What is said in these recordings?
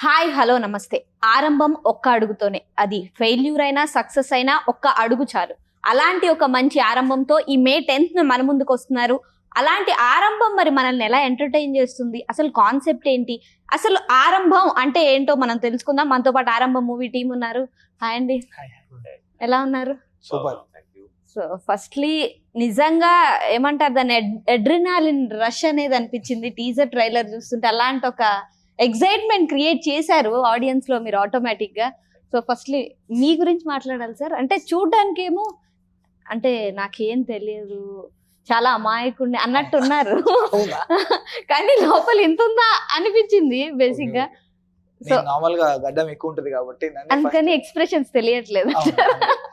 Hi hello నమస్తే. ఆరంభం ఒక్క అడుగుతోనే, అది ఫెయిల్యూర్ అయినా సక్సెస్ అయినా ఒక్క అడుగు చాలు. అలాంటి ఒక మంచి ఆరంభంతో ఈ మే 10th మన ముందుకు వస్తున్నారు. అలాంటి ఆరంభం మరి మనల్ని ఎలా ఎంటర్టైన్ చేస్తుంది, అసలు కాన్సెప్ట్ ఏంటి, అసలు ఆరంభం అంటే ఏంటో మనం తెలుసుకుందాం. మనతో పాటు ఆరంభం మూవీ టీం ఉన్నారు. హాయ్ అండి, ఎలా ఉన్నారు? సూపర్. సో ఫస్ట్లీ నిజంగా ఏమంటారు దాన్ని, అడ్రినాలిన్ రష్ అనేది అనిపించింది టీజర్ ట్రైలర్ చూస్తుంటే. అలాంటి ఒక ఎక్సైట్మెంట్ క్రియేట్ చేశారు ఆడియన్స్ లో మీరు ఆటోమేటిక్ గా. సో ఫస్ట్లీ మీ గురించి మాట్లాడాలి సార్. అంటే చూడ్డానికి ఏమో అంటే నాకేం తెలియదు, చాలా అమాయకుడిని అన్నట్టు ఉన్నారు, కానీ లోపల ఇంత ఉందా అనిపించింది బేసిక్ గా. సో నార్మల్ గా గడ్డం ఎక్కువ ఉంటది కాబట్టి అందుకని ఎక్స్ప్రెషన్స్ తెలియట్లేదు.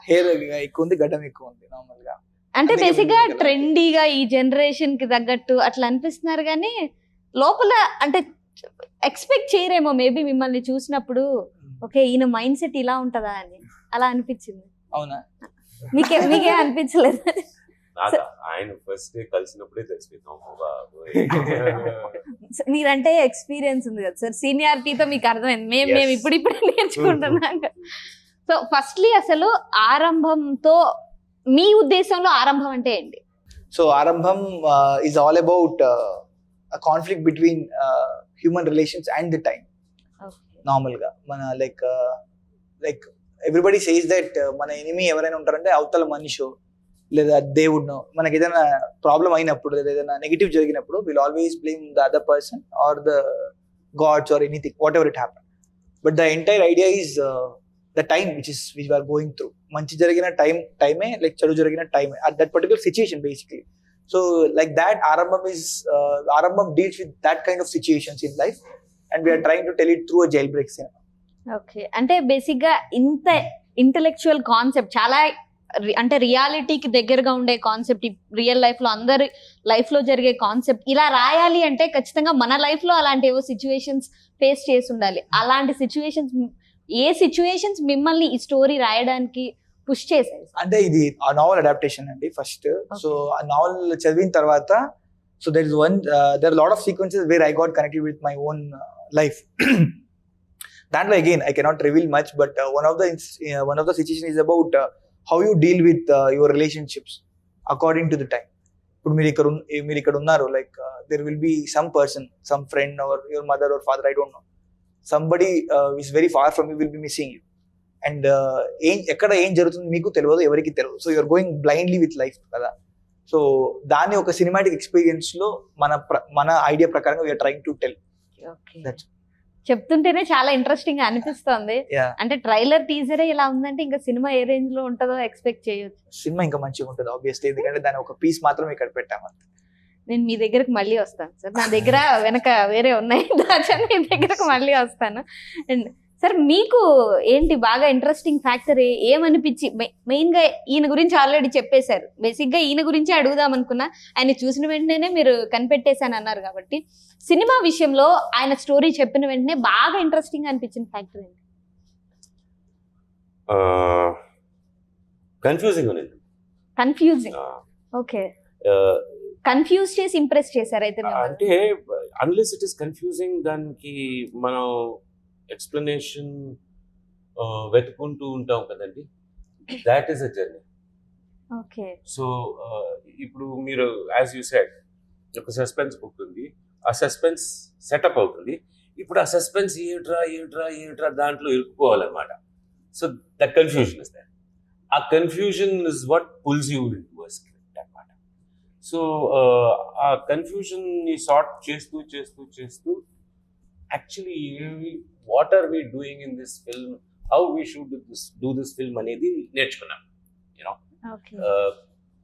హెయిర్ ఎక్కువ ఉంది, గడ్డం ఎక్కువ ఉంది నార్మల్ గా. అంటే బేసిక్ గా ట్రెండీగా ఈ జనరేషన్ కి తగ్గట్టు అట్లా అనిపిస్తున్నారు, కానీ లోపల అంటే ఎక్స్పెక్ట్ చేయరేమో మేబీ మిమ్మల్ని చూసినప్పుడు. ఓకే, ఈయన మైండ్ సెట్ ఇలా ఉంటదా అని అలా అనిపించింది. అవునా? మీకే అనిపించలేదు? ఆయన ఫస్ట్ డే కలిసినప్పుడే తెలిసిపోయింది. మీరంటే ఎక్స్పీరియన్స్ ఉంది కదా సార్, సీనియారిటీతో మీకు అర్థమైంది. మేము ఇప్పుడిప్పుడే నేర్చుకుంటున్నాం. సో ఫస్ట్లీ అసలు ఆరంభంతో మీ ఉద్దేశంలో ఆరంభం అంటే ఏంటి? సో ఆరంభం is all about conflict between human relations and the time. Normal గా మన లైక్ ఎవ్రీబడి సేస్ దట్ మన ఎనిమీ ఎవరైనా ఉంటారంటే అవతల మనిషి లేదా దేవుడినో. మనకి ఏదైనా ప్రాబ్లం అయినప్పుడు లేదా ఏదైనా నెగిటివ్ జరిగినప్పుడు will always blame the other person or the gods or anything, whatever it happen. But the entire idea is the time which are going through. మంచి జరిగిన టైమే, లైక్ చెడు జరిగిన టైమే at that particular situation basically. So like that Aarambham deals with that kind of situations in life and we're trying to tell it through a jail break cinema. Okay, అంటే basic గా ఇంత intellectual concept, చాలా అంటే రియాలిటీకి దగ్గరగా ఉండే concept, real life లో అందరి లైఫ్ లో జరిగే కాన్సెప్ట్ ఇలా రాయాలి అంటే ఖచ్చితంగా మన లైఫ్ లో అలాంటి ఏవో సిచ్యువేషన్స్ ఫేస్ చేసి ఉండాలి. అలాంటి సిచ్యువేషన్స్ మిమ్మల్ని ఈ స్టోరీ రాయడానికి పుష్ చేసాయి? అంటే ఇది ఆ నావెల్ అడాప్టేషన్ అండి ఫస్ట్. సో ఆ నావెల్ చదివిన తర్వాత so there are lot of sequences where I got connected with my own life. దాంట్లో again I cannot reveal much, but one of the situation is about how you deal with your relationships according to the time. ఇప్పుడు మీరు ఇక్కడ ఉన్నారు, like there will be some person, some friend or your mother or father, I don't know, somebody is very far from you will be missing you, and ఎక్కడ ఏం జరుగుతుంది మీకు తెలియదు, ఎవరికి తెలియదు. So you're going blindly with life కదా. So దాన్ని ఒక సినిమాటిక్ ఎక్స్పీరియన్స్ లో మన ఐడియా ప్రకారంగా వీఆర్ ట్రైంగ్ టు టెల్. చెప్తుంటేనే చాలా ఇంట్రెస్టింగ్ అనిపిస్తుంది. అంటే ట్రైలర్ టీజరే ఇలా ఉందంటే ఇంకా సినిమా ఏ రేంజ్ లో ఉంటుందో ఎక్స్పెక్ట్ చేయొచ్చు. సినిమా ఇంకా మంచిగా ఉంటుంది ఆబ్వియస్లీ, ఎందుకంటే దాని ఒక పీస్ మాత్రం ఇక్కడ పెట్టాము. నేను మీ దగ్గరకు మళ్ళీ వస్తాను సార్, నా దగ్గర వెనక వేరే ఉన్నాయి దాచాను, మీ దగ్గరకు మళ్ళీ వస్తాను. అండ్ సార్ మీకు ఏంటి బాగా ఇంట్రెస్టింగ్ ఫ్యాక్టర్ ఏమనిపించి? మెయిన్ గా ఈయన గురించి ఆల్రెడీ చెప్పేశారు, బేసిక్ గా ఈయన గురించి అడుగుదాం అనుకున్నా, ఆయన చూసిన వెంటనే మీరు కనిపెట్టేశాను అన్నారు కాబట్టి సినిమా విషయంలో ఆయన స్టోరీ చెప్పిన వెంటనే బాగా ఇంట్రెస్టింగ్ అనిపించిన ఫ్యాక్టర్ ఏంటి? కన్ఫ్యూజింగ్. ఓకే, కన్ఫ్యూజ్ చేసి ఇంప్రెస్ చేశారు అయితే. అంటే అన్లెస్ ఇట్ ఇస్ కన్ఫ్యూజింగ్, దానికి మనం ఎక్స్ప్లెనేషన్ వెతుకుంటూ ఉంటాం కదండి. That is a journey. Okay, so ఇప్పుడు మీరు యాజ్ యూ సెడ్ ఒక సస్పెన్స్ బుక్ ఉంది, ఆ సస్పెన్స్ సెటప్ అవుతుంది. ఇప్పుడు ఆ సస్పెన్స్ ఏమిట్రా దాంట్లో ఇరుక్కుపోవాలన్నమాట. So the confusion is that. ఆ confusion is what pulls you into a script అన్నమాట. సో ఆ కన్ఫ్యూజన్ ని సార్ట్ చేస్తూ actually what are we doing in this film, how we should do this film అనేది నేర్చుకున్నాం, యూనో.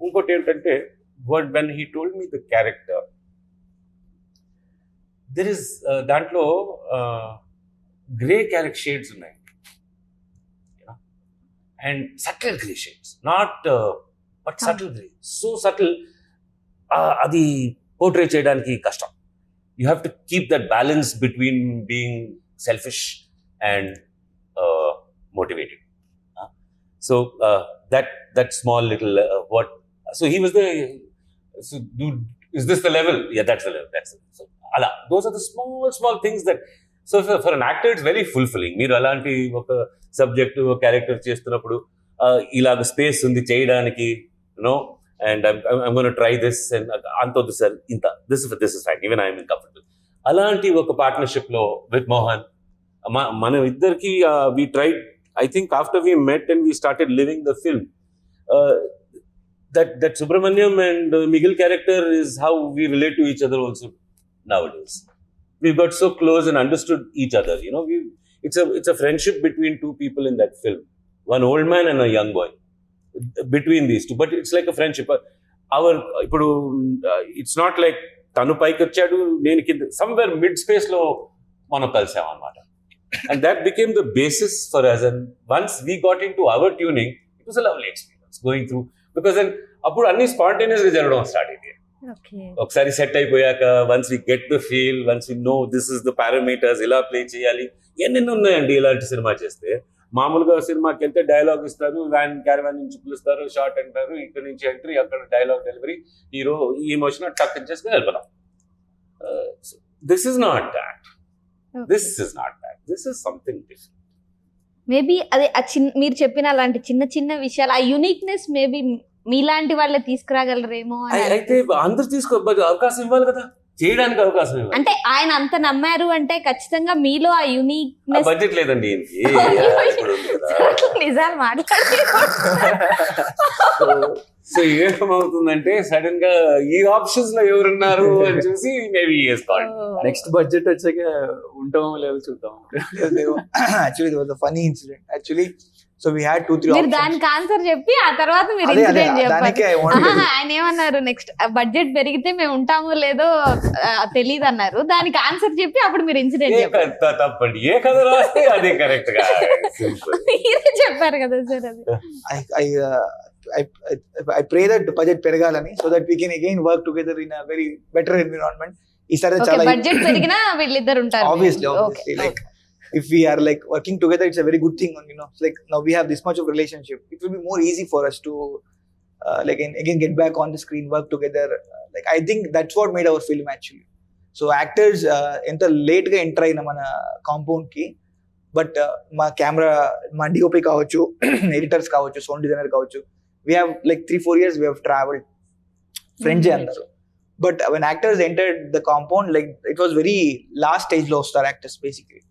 ఇంకోటి ఏంటంటే when he told me the character, there is దాంట్లో grey character shades ఉన్నాయి, and subtle grey shades, not but subtle grey, so subtle, అది portray చేయడానికి కష్టం. You have to keep that balance between being selfish and motivated. So that small little what. So he was the. So dude, is this the level? Yeah, that's the level. So those are the small things that so for an actor it's very fulfilling. మీరు అలాంటి ఒక subject character చేస్తున్నప్పుడు ఇలాగ space ఉంది చేయడానికి, you know, and I'm gonna try this and అంత వద్దు sir, ఇంత this is fine, even I'm comfortable. అలాంటి ఒక పార్ట్నర్షిప్ లో విత్ మోహన్ మన ఇద్దరికి we tried, I think after we met and we started living the film, that Subramaniam and Miguel character is how we relate to each other also nowadays. We've got so close and understood each other, you know. It's a friendship between two people in that film, one old man and a young boy, between these two, but it's like a friendship. Ipudu it's not like tanu paiki vachadu nenu kinda, somewhere mid space lo manam kalsam anamata, and that became the basis for us. And once we got into our tuning, it was a lovely experience going through, because then అప్పుడు అన్ని spontaneous గా జరగడం start అయింది. ఒకసారి set అయిపోయాక, once we get the feel, once we know this is the parameters, ఇలా play చేయాలి, ఎన్నెన్ని ఉన్నాయండి ఇలాంటి సినిమా చేస్తే. మామూలుగా సినిమాకి వెళ్తే డైలాగ్ ఇస్తారు, క్యారవాన్ నుంచి పిలుస్తారు, షార్ట్ అంటారు, ఇక్కడ నుంచి ఎంట్రీ, అక్కడ డైలాగ్ డెలివరీ, హీరో ఈ ఎమోషన్ టక్ చేసుకుని వెళ్ళిపోదాం. This is not that, this is not that, this is something different. Maybe అదే మీరు చెప్పిన అలాంటి చిన్న చిన్న విషయాలు, ఆ యూనిక్నెస్ మేబీ మీలాంటి వాళ్ళే తీసుకురాగలరేమో. అయితే అందరు అవకాశం ఇవ్వాలి కదా, చేయడానికి అవకాశం ఇవ్వాలి. అంటే ఆయన అంత నమ్మారు అంటే ఖచ్చితంగా మీలో ఆ యూనిక్నెస్. బడ్జెట్ లేదండి నిజాలు మాట్లాడి. సో ఏమవుతుందంటే సడన్ గా ఈ ఆప్షన్స్ లో ఎవరున్నారు అని చూసి మేబీ నెక్స్ట్ బడ్జెట్ వచ్చాక ఉంటామో లేదో చూద్దాం. Actually there was a funny incident actually. So we had 2-3 మీరు options. దానికి ఆన్సర్ చెప్పి ఆ తర్వాత మీరు ఇన్సిడెంట్ చెప్పారు. ఆయన ఏమన్నారు, నెక్స్ట్ బడ్జెట్ పెరిగితే మేము ఉంటామో లేదో తెలియదు అన్నారు. దానికి ఆన్సర్ చెప్పి అప్పుడు మీరు ఇన్సిడెంట్ చెప్పారు. తప్పండి, ఏ కథ రాస్తే అదే కరెక్ట్ గా మీరే చెప్పారు కదా సార్. అది I pray that budget పెరగాలని, so that we can again work together in a very better environment. ఈసారి చాలా బడ్జెట్ పెరిగినా వీళ్ళిద్దరు ఉంటారు. Obviously like if we are like working together, it's a very good thing, you know. It's like now we have this much of relationship, it will be more easy for us to like again get back on the screen, work together. Like I think that's what made our film actually. So actors enta late ga enter ayina mana compound ki, but ma camera, ma DOP kavachu, editors kavachu, sound designer kavachu, we have like 3-4 years we have traveled, friends andaru. But when actors entered the compound, like it was very last stage lo star actors basically.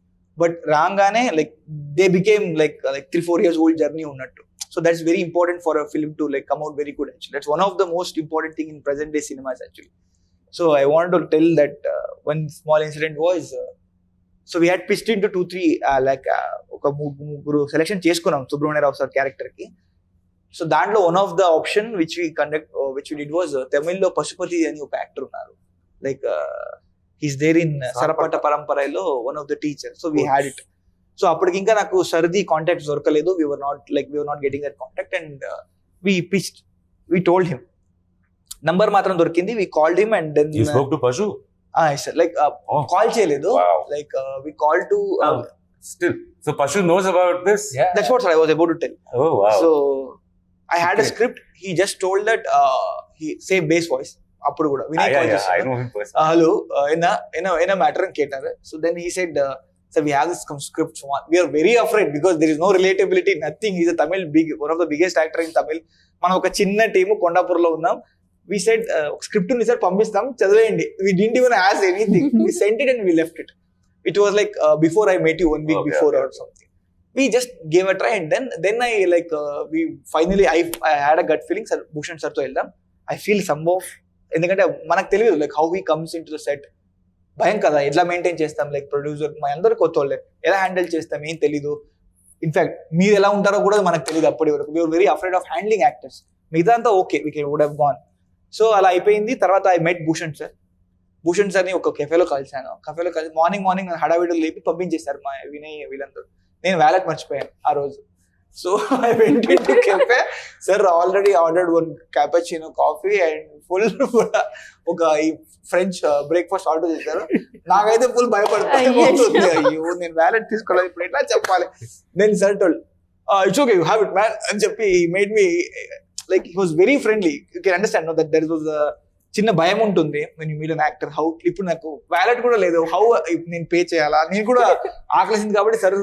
But రాగానే like they became like 3-4 years old journey ఉన్నట్టు. So that's very important for a film to like come out very good actually. That's one of the most important thing in present day cinemas actually. So I wanted to tell that one small incident was so we had pitched into 2-3 ఒక ముగ్గురు selection చేసుకున్నాం సుబ్రహ్మణ్య రావు sir character కి. So దాంట్లో one of the option which we did was తమిళ్లో పశుపతి అని ఒక actor ఉన్నారు, like he's there in Sarapata Paramparaylo, one of the teachers. So we had it. So అప్పటికి ఇంకా నాకు సర్ది కాంటాక్ట్ దొరకలేదు, we were not getting that contact, and we pitched, we told him, number మాత్రం దొరికింది, we called him and then you spoke to Pashu. Yes sir, like call చేయలేదు. Wow. Like we called to Still, so Pashu knows about this. Yeah. That's what I was about to tell. Oh wow. So I had a script, he just told that he say bass voice అప్పుడు కూడా Vinay call I చేశారు, know him personally. Hello ఏనా matter అని కేటారు. So then he said sir we have this script, we are very afraid because there is no relatability, nothing. He's a Tamil one of the biggest actor in Tamil. మనం ఒక చిన్న team కొండాపూర్లో ఉన్నాం. We said script ని sir పంపిస్తాం చదివేయండి. We didn't even ask anything. We sent it and we left it. It was like before I met you, 1 week before or something. We just gave a try, and then I like we finally I had a gut feeling, sir Bhushan sir తో వెళ్దాం. I feel some of, ఎందుకంటే మనకు తెలియదు like how he comes in to the set, భయం కదా ఎట్లా maintain చేస్తాం, like producer మా అందరు కొత్త వాళ్ళే, ఎలా హ్యాండిల్ చేస్తాం ఏం తెలీదు. ఇన్ఫాక్ట్ మీరు ఎలా ఉంటారో కూడా మనకు తెలియదు అప్పటి వరకు. We are very afraid of handling actors. మిగతా అంతా okay, we would have gone. So అలా అయిపోయింది. తర్వాత ఐ మెట్ భూషణ్ సార్ని ఒక కెఫేలో కలిసాను. మార్నింగ్ హడావిడిలో లేపి పంపించేశారు మా వినయ్ వీళ్ళందరూ. నేను వ్యాలెట్ మర్చిపోయాను ఆ రోజు. So I went into cafe. Sir already ordered one cappuccino coffee and full ఒక ఫ్రెంచ్ బ్రేక్ఫాస్ట్ ఆర్డర్ చేశారు. నాకైతే ఫుల్ భయపడుతుంది, అయ్యో నేను వ్యాలెట్ తీసుకోలేదు ఇప్పుడు ఎట్లా చెప్పాలి. Then sir told it's okay you have it man అని చెప్పి he made me like he was very friendly. You can understand no that there was చిన్న భయం ఉంటుంది మీరు యాక్టర్ హౌ. ఇప్పుడు నాకు వ్యాలెట్ కూడా లేదు, హౌ నేను పే చేయాలా. నేను కూడా ఆకలిసింది కాబట్టి సరే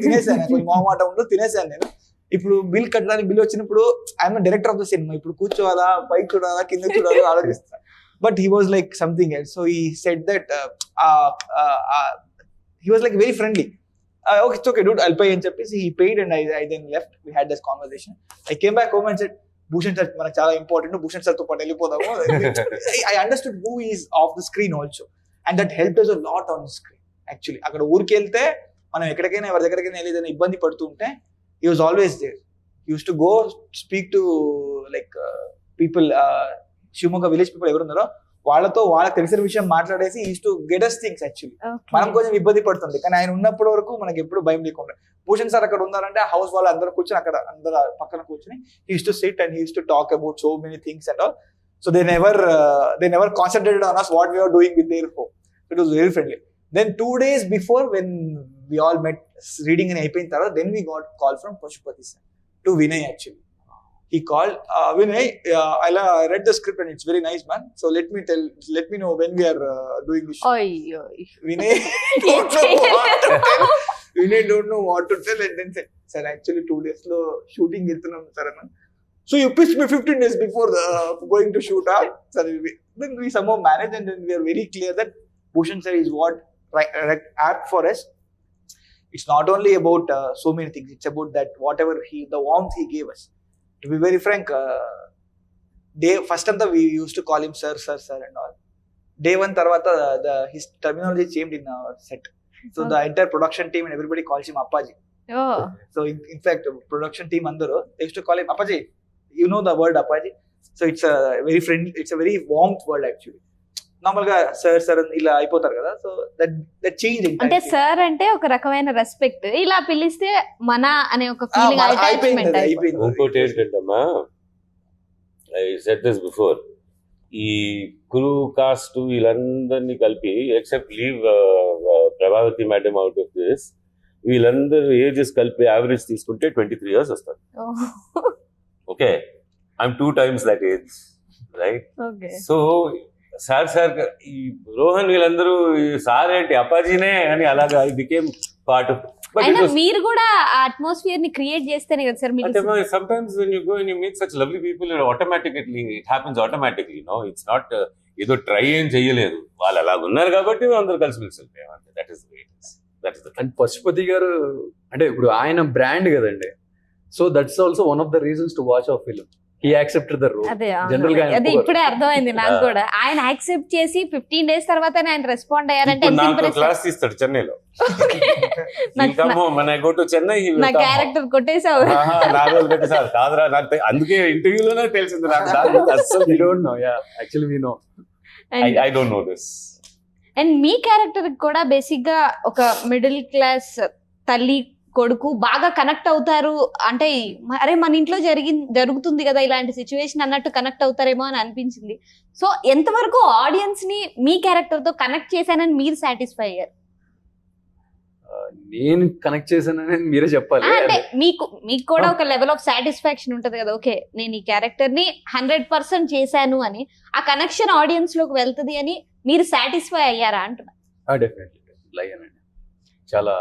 తినేసాను, కొంచెం మొహమాట ఉండదు, తినేసాను నేను. ఇప్పుడు బిల్ కట్టడానికి బిల్ వచ్చినప్పుడు I'm director of the cinema, ఇప్పుడు కూర్చోవాలా, పైకి చూడాలా, కింద చూడాలా ఆలోచిస్తాను. But he was like something else. So he said that he was like very friendly. Okay, it's okay, dude, I'll pay అని చెప్పేసి he paid and I then left. We had this conversation. I came back home and said, Bhushan sir మనకు చాలా important, Bhushan sir తో పాటు వెళ్ళిపోదాము. I understood who he is off the screen also, and that helped us a lot on the screen actually. అక్కడ ఊరికి వెళ్తే మనం ఎక్కడికైనా ఎవరి దగ్గరికైనా ఏదైనా ఇబ్బంది పడుతుంటే he was always there. He used to go speak to like people, Shivamogga village people ఎవరున్నారో వాళ్ళతో వాళ్ళకి తెలిసిన విషయం మాట్లాడేసి use to get us things actually. మనం కొంచెం ఇబ్బంది పడుతుంది, కానీ ఆయన ఉన్నప్పటి వరకు మనకి ఎప్పుడు భయం లేకుండా. భూషణ్ సార్ అక్కడ ఉన్నారంటే ఆ హౌస్ వాళ్ళు అందరూ కూర్చొని అక్కడ అందరు పక్కన కూర్చొని use to SIT and use to talk about so many things and all. So they never concentrated on us what we are doing with their home. It was very friendly. Then 2 days before when we all met reading and అయిపోయిన తర్వాత then we got call from Pashupati sir to Vinay actually. He called, Vinay, I read the script and it's very nice, man. So let me know when we are doing this show. Vinay don't know what to tell and then said, sir, actually 2 days lo shooting వెళ్తున్నాం sir అన్న. So you pitched me 15 days before going to shoot. Sir, then we somehow managed and then we are very clear that Bhushan sir is what apt for us. It's not only about so many things. It's about that whatever the warmth he gave us. To be very frank, first time we used to call him sir and all. Day 1 tarvata his terminology changed in our set. So the entire production team and everybody calls him Appaji. Oh. So in fact production team andaru they used to call him Appaji. You know the word Appaji. So it's a very friendly, it's a very warmth word actually. Normal గా sir ఇలా అయిపోతారు కదా. So that change అంటే sir అంటే ఒక రకమైన respect, ఇలా పిలిస్తే మన అనే ఒక ఫీలింగ్ అయిపోయింది. ఇంకోటి ఏంటంటమ్మా, ఐ సెడ్ దిస్ బిఫోర్, ఈ క్రూ కాస్ట్ వీళ్ళందరినీ కలిపి except leave Prabhavati madam out of this, వీళ్ళందరూ ఏజెస్ కలిపి యావరేజ్ తీసుకుంటే 23 years వస్తారు. Okay, I'm 2 times that age, right? So sir ఈ రోహన్ వీళ్ళందరూ సార్ ఏంటి అప్పాజీనే అని అలాగా బికేమ్ పార్ట్ ఆఫ్. మీరు కూడా అట్మాస్ఫియర్ ని క్రియేట్ చేస్తేనే కదా సార్. అంటే sometimes when you go and you meet such lovely people, it happens automatically, no? It's not ఏదో ట్రై ఏం చెయ్యలేదు, వాళ్ళు అలాగ ఉన్నారు కాబట్టి అందరూ కలిసి వెళ్ళిపోయాం. దట్ ఈస్ అండ్ పశుపతి గారు అంటే ఇప్పుడు ఆయన బ్రాండ్ కదండి. So that's also one of the reasons to watch hour film. He accepted the role. అదే ఇప్పుడే అర్థమైంది నాకు కూడా. ఆయన యాక్సెప్ట్ చేసి 15 days తర్వాత ఆయన రెస్పాండ్ అయ్యారంటే క్లాస్ తీస్తాడు చెన్నైలో. నా క్యారెక్టర్ కొట్టేసావు కాదురా, నాకు అందుకే ఇంటర్వ్యూలోనే తెలిసింది నాకు. I don't know this. And me character కూడా బేసిక్ గా ఒక మిడిల్ క్లాస్ తల్లి కొడుకు బాగా కనెక్ట్ అవుతారు. అంటే అరే మన ఇంట్లో జరుగుతుంది కదా ఇలాంటి సిచ్యువేషన్ అన్నట్టు కనెక్ట్ అవుతారేమో అని అనిపించింది. సో ఎంతవరకు ఆడియన్స్ ని మీ క్యారెక్టర్ తో కనెక్ట్ చేశానని మీరు సాటిస్ఫై అయ్యారు? నేను కనెక్ట్ చేశానని మీరే చెప్పాలి. అంటే మీకు కూడా ఒక లెవెల్ ఆఫ్ సాటిస్ఫాక్షన్ ఉంటది కదా, ఓకే నేను ఈ క్యారెక్టర్ ని 100% చేశాను అని. ఆ కనెక్షన్ ఆడియన్స్ లోకి వెళ్తుంది అని మీరు సాటిస్ఫై అయ్యారా అంటున్నా? డెఫినెట్లీ చాలా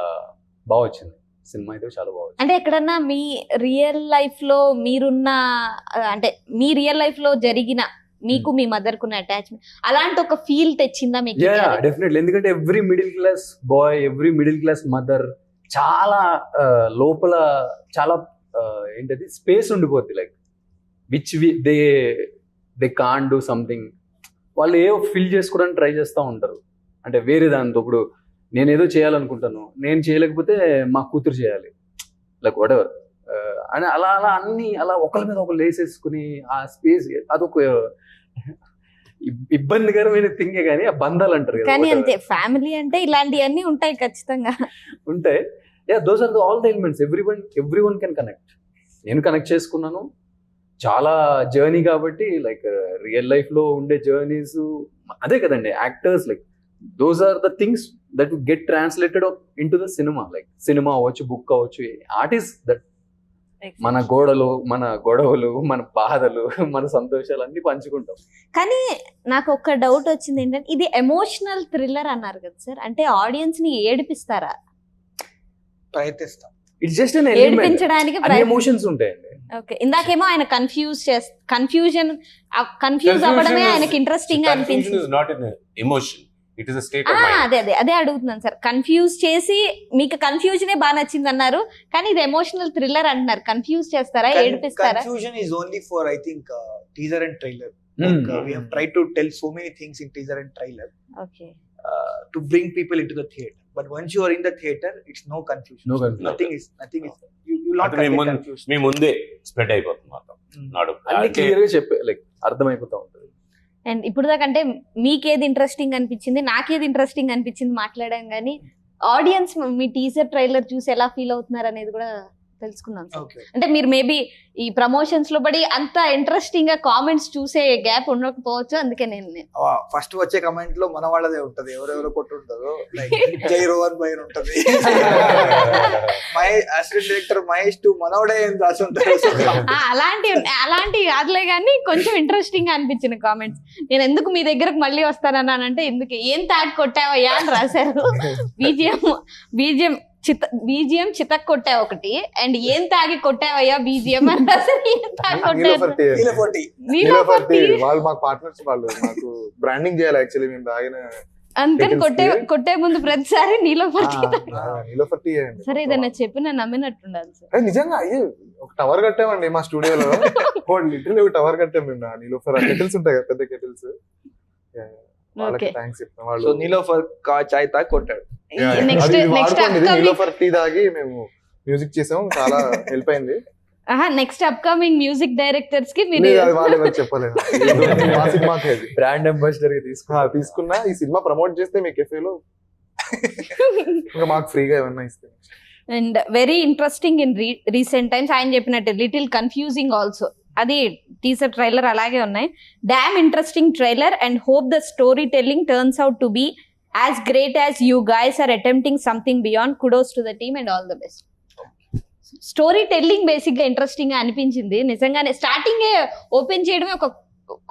బాగా వచ్చింది సినిమా అయితే, చాలా బాగుంది. అంటే ఎక్కడన్నా మీ రియల్ లైఫ్ లో మీరున్న, అంటే మీ రియల్ లైఫ్ లో జరిగిన మీకు మీ మదర్ కున్న అటాచ్మెంట్ అలాంటి ఒక ఫీల్ తెచ్చిందా మీకు? డెఫినెట్లీ. ఎందుకంటే every middle class boy, every middle class mother చాలా లోపల చాలా ఏంటది స్పేస్ ఉండిపోద్ది, like which they can't do something. వాళ్ళు ఏవో ఫిల్ చేసుకోవడానికి ట్రై చేస్తూ ఉంటారు. అంటే వేరే దాంతో ఇప్పుడు నేనేదో చేయాలనుకుంటాను, నేను చేయలేకపోతే మా కూతురు చేయాలి, లైక్ వాటెవర్ అని అలా అన్ని అలా ఒకరి మీద ఒకరు లేసేసుకుని ఆ స్పేస్ అదొక ఇబ్బందికరమైన థింగే కానీ ఆ బంధాలు అంటారు కదా. కానీ అంతే, ఫ్యామిలీ అంటే ఇలాంటివన్నీ ఉంటాయి ఖచ్చితంగా ఉంటాయి. Those are all the elements. Every one can connect. నేను కనెక్ట్ చేసుకున్నాను. చాలా జర్నీ కాబట్టి లైక్ రియల్ లైఫ్ లో ఉండే జర్నీస్ అదే కదండి actors. Like those are the things that get translated into the cinema, like cinema అవ్వచ్చు, బుక్ అవ్వచ్చు, art is that. మన గొడవలు మన బాధలు మన సంతోషాలు అన్ని పంచుకుంటాం. కానీ నాకు ఒక డౌట్ వచ్చింది ఏంటంటే, ఇది ఎమోషనల్ థ్రిల్లర్ అన్నారు కదా సార్, అంటే ఆడియన్స్ ని ఏడిపిస్తారా? ప్రయత్నిస్తాం. ఇట్స్ జస్ట్ ఏడిపించడానికి ఎమోషన్స్ ఉంటాయండి. ఓకే, ఇందాకేమో ఆయన కన్ఫ్యూజ్ అవ్వడమే ఆయనకి ఇంట్రెస్టింగ్ గా అనిపించింది. Not an emotion, it is a state of mind. అదే అడుగుతున్నాను సార్, కన్ఫ్యూజ్ చేసి మీకు కన్ఫ్యూజనే బాగా నచ్చింది అన్నారు, కానీ ఇది ఎమోషనల్ థ్రిల్లర్ అంటున్నారు. కన్ఫ్యూజ్ చేస్తారా, ఏడిపిస్తారా? Confusion is only for, I think, teaser and trailer. Like, we have tried to tell so many things in teaser and trailer okay, to bring people into the theater. But once you are in the theater, it's no confusion. No confusion. Nothing is. You will not అంటే get confused. మీ ముందే spread అయిపోతుంది మొత్తం. నాడు అన్ని clear గా చెప్పే like అర్థమైపోతా ఉంటుంది. And ఇప్పుడు దాకా అంటే మీకేది ఇంట్రెస్టింగ్ అనిపించింది, నాకేది ఇంట్రెస్టింగ్ అనిపించింది మాట్లాడాం, కానీ ఆడియన్స్ మీ టీజర్ ట్రైలర్ చూసి ఎలా ఫీల్ అవుతున్నారు అనేది కూడా తెలుసుకున్నాం సార్. Okay. అంటే మీరు మేబీ ఈ ప్రమోషన్స్ లో పడి అంత ఇంట్రెస్టింగ్ గా కామెంట్స్ చూసే గ్యాప్ ఉండకపోవచ్చు, అందుకే నేను ఫస్ట్ వచ్చే కమెంట్ లో మన వాళ్ళదే ఉంటది, ఎవరెవరో కొట్టుంటారు. లైక్ జై రోహన్ భయ్ ఉంటది, అసిస్టెంట్ డైరెక్టర్ మహేష్ టు మనవడే రాసి ఉంటారు. అలాంటి కాదులే, కానీ కొంచెం ఇంట్రెస్టింగ్ గా అనిపించిన కామెంట్స్. నేను ఎందుకు మీ దగ్గరకు మళ్ళీ వస్తానన్నానంటే, ఎందుకు ఏం తాటి కొట్టావయ్యా అని రాశారు. బీజిఎం చితక్ కొట్టా ఒకటి, అండ్ ఏం తాగి కొట్టావయ్యా బీజిఎం అని రాశారు. ఏం తాగి నీలోఫర్టీ వాళ్ళు మాకు పార్ట్నర్స్, వాళ్ళు మాకు బ్రాండింగ్ చేయాలి యాక్చువల్లీ. మేము తాగిన అందుకని కొట్టే ముందు ప్రతిసారి నీలోఫర్టీ సరే, ఏదన్నా చెప్పి నన్ను నమ్మినట్టుండాలి సార్. నిజంగా అయ్యే ఒక టవర్ కట్టామండి మా స్టూడియోలో. లిటరల్లీ ఒక టవర్ కట్టాం మేము. నీలోఫర్ కెటిల్స్ ఉంటాయి కదా, పెద్ద కెటిల్స్. వాళ్ళకి థ్యాంక్స్ చెప్తాం. వాళ్ళు నీలోఫర్ చాయ్ తాగి కొట్టాడు. నీలోఫర్ టీ తాగి మేము మ్యూజిక్ చేసాం, చాలా హెల్ప్ అయింది. నెక్స్ట్ అప్కమింగ్ మ్యూజిక్ డైరెక్టర్స్ కి మీరు వాళ్ళు చెప్పలేదు. మా సినిమాకి అది బ్రాండ్ అంబాసిడర్ తీసుకున్నా. ఈ సినిమా ప్రమోట్ చేస్తే మీ కెఫేలో ఇంకా మాకు ఫ్రీగా ఏమన్నా ఇస్తే. And very interesting in recent times ఆయన చెప్పినట్టు లిటిల్ కన్ఫ్యూజింగ్ ఆల్సో. అది టీజర్ ట్రైలర్ అలాగే ఉన్నాయి. Damn interesting trailer and hope the storytelling turns out to be as great as you guys are attempting something beyond. Kudos to the team and all the best. Storytelling basic గా interesting గా అనిపించింది. నిజంగానే starting open చేయడమే ఒక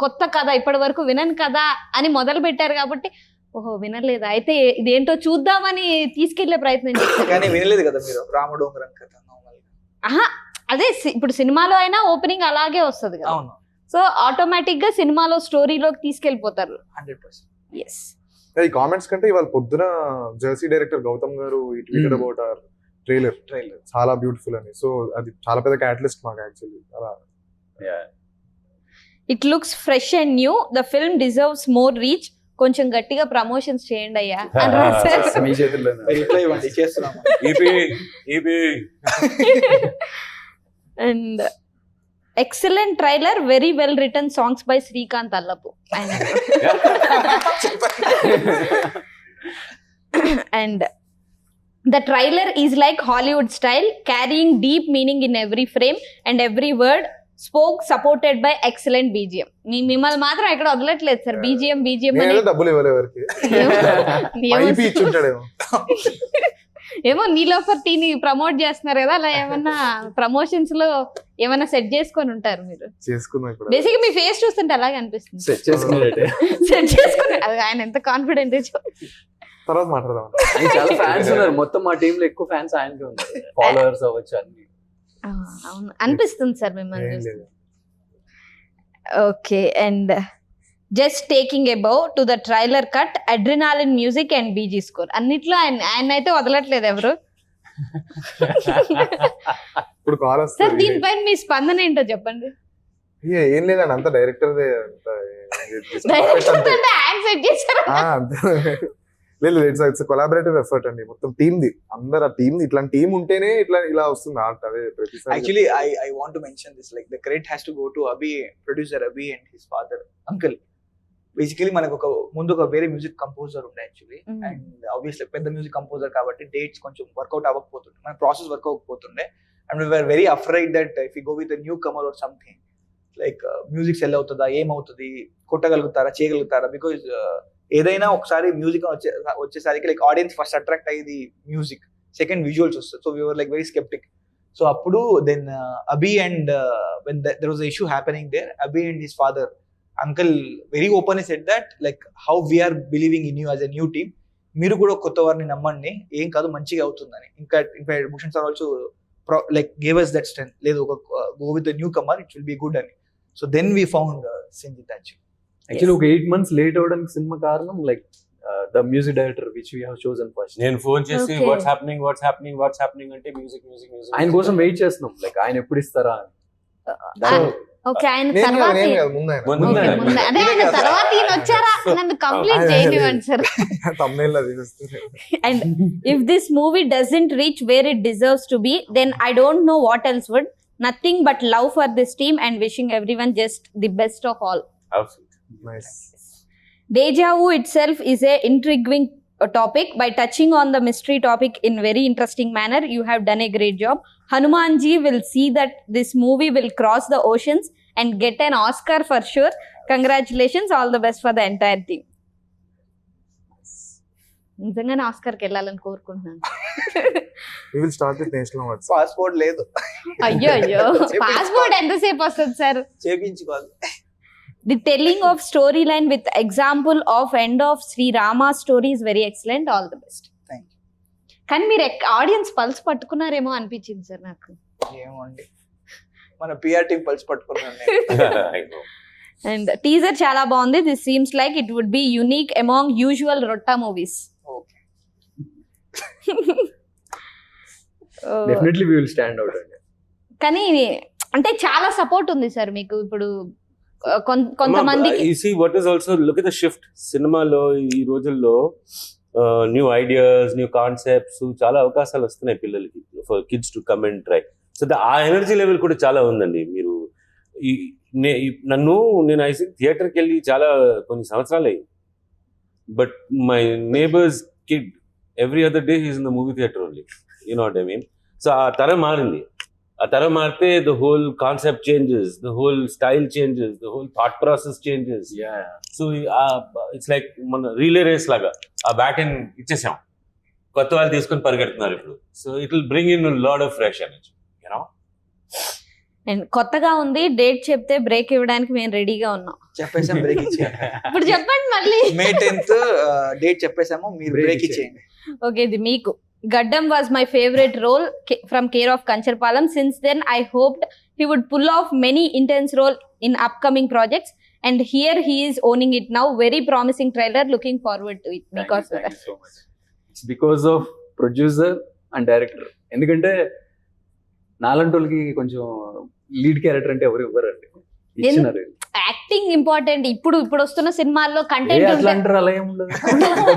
కొత్త కథ, ఇప్పటి వరకు వినని కథ అని మొదలు పెట్టారు కాబట్టి, ఓహో వినలేదా అయితే ఇదేంటో చూద్దామని తీసుకెళ్లే ప్రయత్నం చేశారు. కానీ వినలేదు కదా మీరు రాముడు కథ. అదే ఇప్పుడు సినిమాలో అయినా ఓపెనింగ్ అలాగే వస్తుంది కదా. అవును. సో ఆటోమేటిక్ గా సినిమాలో స్టోరీలోకి తీసుకెళ్లిపోతారు. 100%. ఎస్. ఈ కామెంట్స్ కంటే ఇవాళ పొద్దున జెర్సీ డైరెక్టర్ గౌతమ్ గారు ట్వీటెడ్ అబౌట్ అవర్ ట్రైలర్ చాలా బ్యూటిఫుల్ అని. సో అది చాలా పెద్ద క్యాటలిస్ట్ మాకు actually. It looks fresh and new, the film deserves more reach. కొంచెం గట్టిగా ప్రమోషన్స్ చేయండి అయ్యా అని రాశారు. మీ చేతుల్లో చేస్తున్నాము. And excellent trailer, very well written songs by Srikanth Allapu. And the trailer is like Hollywood style, carrying deep meaning in every frame and every word spoke, supported by excellent BGM. మిమ్మల్ని మాత్రం ఎక్కడ వదలట్లేదు సార్. BGM డబ్బులు ఇవ్వలే ఎవరికి, ఇచ్చుంటాడేమో. ఏమో నీలోఫర్ టీని promote చేస్తున్నారు కదా, అలా ఏమన్నా ప్రమోషన్స్ లో ఏమన్నా సెట్ చేసుకొని ఉంటారు మీరు. బేసిక్ మీ ఫేస్ చూస్తుంటే అలాగే అనిపిస్తుంది. సెట్ చేసుకుని ఆయన ఎంత కాన్ఫిడెంట్. తర్వాత మాట్లాడదాం. చాలా ఫ్యాన్స్ ఉన్నారు, మొత్తం మా టీమ్ లో ఎక్కువ ఫ్యాన్స్ ఆయనకే ఉన్నారు. ఫాలోవర్స్ అవ్వచ్చు అన్ని. అవును అనిపిస్తుంది సార్ మిమ్మల్ని. Okay, and just taking about to the trailer cut, adrenaline music and BG score అన్నిట్లో ఆయన అయితే వదలట్లేదు ఎవరు. ఇప్పుడు కాల్ సార్ దీనిపైన మీ స్పందన ఏంటో చెప్పండి. ఏం లేదండి, అంత డైరెక్టర్ లేదు. ఇట్స్ కొలాబరేటివ్ ఎఫర్ట్ అండి, మొత్తం టీమ్ ది. అందరు ఆ టీమ్ ఇట్లాంటి టీమ్ ఉంటేనే ఇలా వస్తుంది ఆర్ట్. అదే ప్రతిసారి. Actually, I want to mention this. Like the credit has to go to Abhi, producer Abhi and his father, uncle. Basically, మనకు ఒక వేరే మ్యూజిక్ కంపోజర్ ఉండే యాక్చువల్లీ. అండ్ ఆబ్వియస్లీ పెద్ద మ్యూజిక్ కంపోజర్ కాబట్టి డేట్స్ కొంచెం వర్కౌట్ అవ్వకపోతుండే, మన ప్రాసెస్ వర్క్ అవ్వకపోతుండే. And we were very afraid that if we go with a newcomer or something, like music sell అవుతుందా, ఏమవుతుంది, కొట్టగలుగుతారా, చేయగలుగుతారా. బికాజ్ ఏదైనా ఒకసారి మ్యూజిక్ వచ్చేసరికి లైక్ ఆడియన్స్ ఫస్ట్ అట్రాక్ట్ అయ్యేది మ్యూజిక్, సెకండ్ విజువల్స్ వస్తుంది. So we're like very skeptic. So అప్పుడు then Abhi and when there was issue happening there, Abhi and his father uncle very open said that like how we're believing in you as a new team, మీరు కూడా కొత్త వారిని నమ్మండి, ఏం కాదు మంచిగా అవుతుందని. ఇంకా Bhushan sir also like gave us that strength, లేదు ఒక go with the newcomer, it will be good అని. So then we found Sinjith actually ఒక 8 months లేట్ అవడానికి సినిమా కారణం like the music director which we have chosen first. నేను phone చేసి Okay. What's happening అంటే music ఆయన కోసం wait చేస్తున్నాం, లైక్ ఆయన ఎప్పుడు ఇస్తారా అని. ఓకే, ఆయన నేను తర్వాత నేను కాదు, ముందు ఆయన. ముందు Okay, ఆయన. ముందు. అదే ఆయన తర్వాత ఈయన వచ్చారా నన్ను కంప్లీట్ చేయనివ్వండి సార్. thumbnail అది చూస్తే. And if this movie doesn't reach where it deserves to be, then I don't know what else would. Nothing but love for this team and wishing everyone just the best of all. Nice. Deja vu itself is a intriguing topic. By touching on the mystery topic in very interesting manner, you have done a great job. Hanumanji will see that this movie will cross the oceans and get an Oscar for sure. Congratulations, all the best for the entire team. నిజంగానే ఆస్కార్కి వెళ్ళాలని కోరుకుంటున్నాను. We will start with national awards. Passport లేదు, అయ్యో అయ్యో, passport ఎంతసేపు వస్తుంది sir? చేపించుకోవాలి. The telling of storyline with example of end of Sri Rama story is very excellent. All the best. Thank you. కానీ మీరు ఆడియన్స్ పల్స్ పట్టుకున్నారేమో అనిపించింది sir నాకు. ఏమండి మన పిఆర్ టీం పల్స్ పట్టుకున్నాను. అండ్ టీజర్ చాలా బాగుంది. This seems like it would be unique among usual రొట్టా movies. Okay, definitely we will stand out అండి. కానీ అంటే చాలా సపోర్ట్ ఉంది సార్ మీకు ఇప్పుడు. కొంతమందికి You see what is also, look at the shift సినిమాలో ఈ రోజుల్లో న్యూ ఐడియాస్, న్యూ కాన్సెప్ట్స్, చాలా అవకాశాలు వస్తున్నాయి పిల్లలకి, for kids to come and try. So ఆ ఎనర్జీ లెవెల్ కూడా చాలా ఉందండి. మీరు నేను ఐ థింక్ థియేటర్కి వెళ్ళి చాలా కొన్ని సంవత్సరాలు అయ్యి, but my neighbours kid every other day is in the movie theatre only, you know what I mean. So ఆ తరం మారింది. ఆ తరం మారితే the whole concept changes, the whole style changes, the whole thought process changes. So it's like మన రీలే race లాగా ఆ batting ఇచ్చేసాం, కొత్త వాళ్ళు తీసుకొని పరిగెడుతున్నారు ఇప్పుడు. So it will bring in lot of fresh energy, you know. And కొత్తగా ఉంది, డేట్ చెప్తే బ్రేక్ ఇవ్వడానికి మేము రెడీగా ఉన్నాం. చెప్పేసాం, బ్రేక్ ఇచ్చేయండి. ఇప్పుడు చెప్పండి మళ్ళీ. May 10th డేట్ చెప్పేసాము, మీరు Break బ్రేక్ ఇచ్చేయండి. ఇచ్చేయండి. ఓకే, ఇది మీకు. Gaddam was my favorite role from Care of Kancharpalam. Since then, I hoped he would pull off many intense role in upcoming projects. And here he is owning it now. Very promising trailer. Looking forward to it. Because of that. So much. It's because of producer and director. ఎందుకంటే నాలంటోళ్ళకి కొంచెం lead character అంటే ఎవరు ఇవ్వరండి, ఇచ్చినారు. Acting important. ఇప్పుడు వస్తున్న సినిమాల్లో content అట్లా అంటారు, అలా ఏం ఉండదు.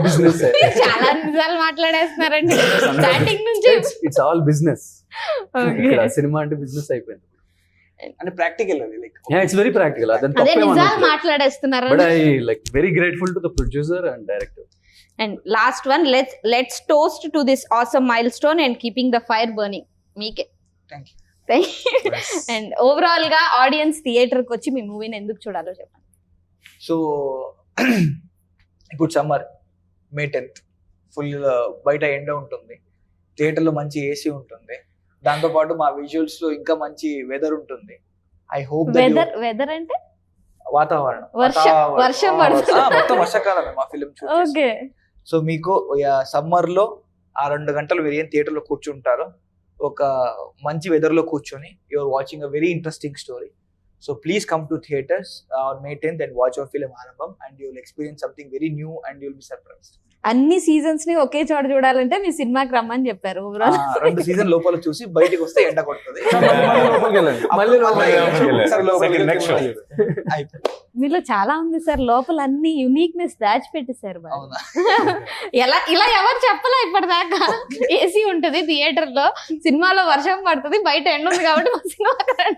బిజినెస్, చాలా నిజాలు మాట్లాడేస్తున్నారండి స్టార్టింగ్ నుంచి. It's all business. ఇక్కడ సినిమా అంటే బిజినెస్ అయిపోయింది. అంటే ప్రాక్టికల్ అది, లైక్ ఇట్స్ వెరీ ప్రాక్టికల్. అదే నిజాలు మాట్లాడేస్తున్నారు. But I like very grateful to the producer and director. And last one, let's toast to this awesome milestone and keeping the fire burning. మీకే. Thank you. And overall గా audience theatre కి వచ్చి మీ మూవీని ఎందుకు చూడాలో చెప్పండి. సో ఇప్పుడు summer, May 10th full బయట ఎండ ఉంటుంది, థియేటర్లో మంచి ఏసీ ఉంటుంది, దాంతో పాటు మా విజువల్స్ లో ఇంకా మంచి వెదర్ ఉంటుంది. ఐ హోప్ వెదర్ అంటే వాతావరణం, వర్షం పడుతుంది. మొత్తం వర్షాకాలమే మా ఫిలిం షూట్. ఓకే, సో మీకు సమ్మర్ లో ఆ 2 గంటలు మీరు ఏం థియేటర్ లో కూర్చుంటారో, ఒక మంచి వెదర్ లో కూర్చొని you are watching a very interesting story. So please come to theatres on May 10th and watch our film Arambam, and you will experience something very new and you will be surprised. అన్ని seasons ని ఒకే చోట చూడాలంటే మీ సినిమాకి రమ్మని చెప్పారు. Overall 2 season లోపల చూసి బయటికి వస్తే ఎండ కొడుతుంది. మళ్ళీ మీలో చాలా ఉంది సార్, లోపల అన్ని యూనిక్నెస్ దాచిపెట్టేశారు. అవునా? ఇలా ఎవరు చెప్పలే ఇప్పటిదాకా. ఏసీ ఉంటది థియేటర్ లో, సినిమాలో వర్షం పడుతుంది, బయట ఎండ ఉంది కాబట్టి మా సినిమా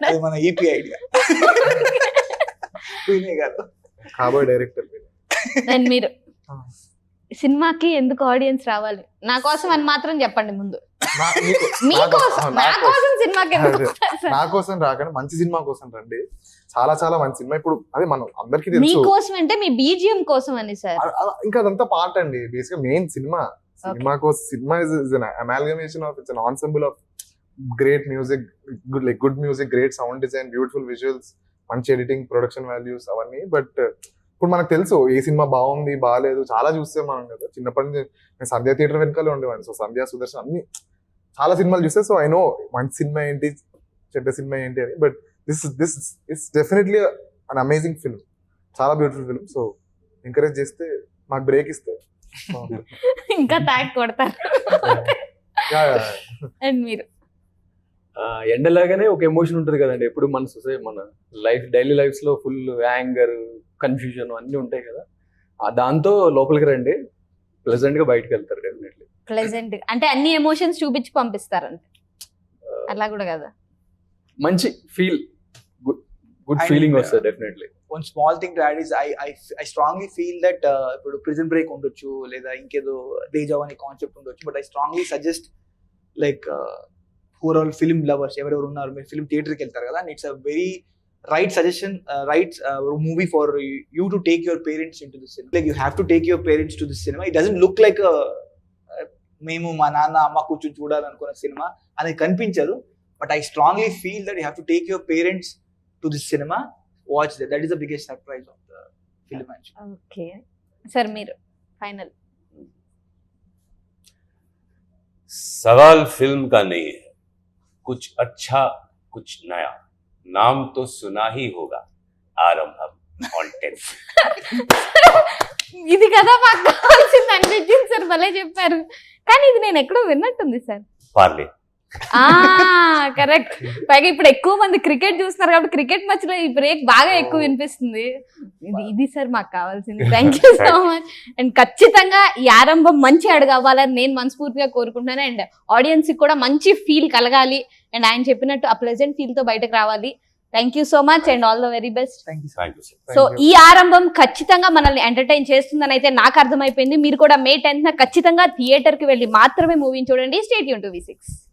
అది మన EP ఐడియా కాదు. కాబోయే డైరెక్టర్ మీరు సినిమాకి ఎందుకు ఆడియన్స్ రావాలి? నా కోసం అని మాత్రం చెప్పండి ముందు. మీకోసం, నా కోసం సినిమాకి ఎందుకు వస్తారు సార్? నా కోసం రాకండి, మంచి సినిమా కోసం రండి. చాలా చాలా మంచి సినిమా. ఇప్పుడు అదే మనం అందరికీ తెలుసు. మీకోసం అంటే మీ BGM కోసం అని సార్. ఇంకా అదంతా పార్ట్ అండి. బేసిక్ గా మెయిన్ సినిమా కోసం. Cinema is an amalgamation of, it's an ensemble of great music, good music, great sound design, beautiful visuals, మంచి ఎడిటింగ్, ప్రొడక్షన్ వాల్యూస్ అవన్నీ. బట్ ఇప్పుడు మనకు తెలుసు ఏ సినిమా బాగుంది బాగాలేదు చాలా చూస్తే మనం కదా. చిన్నప్పటి నుంచి నేను సంధ్యా థియేటర్ వెనకాలే ఉండేవాడిని. సో సంధ్యా, సుదర్శన్ అన్ని చాలా సినిమాలు చూస్తే సో ఐ నో మంచి సినిమా ఏంటి చెడ్డ సినిమా ఏంటి అని. But this it's definitely an amazing film, చాలా బ్యూటిఫుల్ ఫిల్మ్. సో ఎంకరేజ్ చేస్తే మాకు బ్రేక్ ఇస్తే ఇంకా ట్యాగ్ కొడతారు. అండ్ మీరు ఎండలాగానే ఒక ఎమోషన్ ఉంటుంది కదండి ఎప్పుడు మన లైఫ్ డైలీ లైఫ్స్ లో ఫుల్ యాంగర్, కన్ఫ్యూజన్ అన్ని ఉంటాయి కదా. దాంతో లోపలికి రండి, ప్లెజెంట్ గా బయటకు వెళ్తారు డెఫినెట్లీ. ప్లెజెంట్ అంటే అన్ని ఎమోషన్స్ చూపించి పంపిస్తారంటే అలా కూడా కదా, మంచి ఫీల్, గుడ్ And, ఫీలింగ్ వస్తుంది definitely. One small thing to add is I strongly feel that ఇప్పుడు ప్రిజన్ బ్రేక్ ఉండొచ్చు లేదా ఇంకేదో దేజావ్ అనే కాన్సెప్ట్ ఉండొచ్చు. But I strongly suggest like overall film lovers ఎవరెవరు ఉన్నారు, మీరు ఫిల్మ్ థియేటర్కి వెళ్తారు కదా, and it's a very right suggestion, right movie for you to take your parents in to this cinema. Like you have to take your parents to this cinema. It doesn't look like మేము మా నాన్న అమ్మ కూర్చొని చూడాలనుకున్న cinema అనేది కనిపించదు. But I strongly feel that you have to take your parents to this cinema. Watch that. That is the biggest surprise of the film actually. Okay sir మీరు final. सवाल film का नहीं है, कुछ अच्छा कुछ नया, नाम तो सुना ही होगा, आरंभम on 10. ఇది కదా మాకు కావాల్సింది అనిపించింది సార్, భలే చెప్పారు. కానీ ఇది నేను ఎక్కడో విన్నట్టుంది సార్. पार्ले కరెక్ట్. పైగా ఇప్పుడు ఎక్కువ మంది క్రికెట్ చూస్తున్నారు కాబట్టి క్రికెట్ మ్యాచ్ లో ఈ బ్రేక్ బాగా ఎక్కువ వినిపిస్తుంది. ఇది సార్ మాకు కావాల్సింది. Thank you so much. And ఖచ్చితంగా ఈ ఆరంభం మంచి అడుగు అవ్వాలని నేను మనస్ఫూర్తిగా కోరుకుంటున్నాను. అండ్ ఆడియన్స్ కి కూడా మంచి ఫీల్ కలగాలి. అండ్ ఆయన చెప్పినట్టు ఆ ప్లెజెంట్ ఫీల్ తో బయటకు రావాలి. Thank you so much and all the very best. Thank you. Thank you, sir. So ఈ ఆరంభం ఖచ్చితంగా మనల్ని ఎంటర్టైన్ చేస్తుందని అయితే నాకు అర్థమైపోయింది. మీరు కూడా May 10th ఖచ్చితంగా థియేటర్ కి వెళ్ళి మాత్రమే మూవీని చూడండి. Stay tune to V6.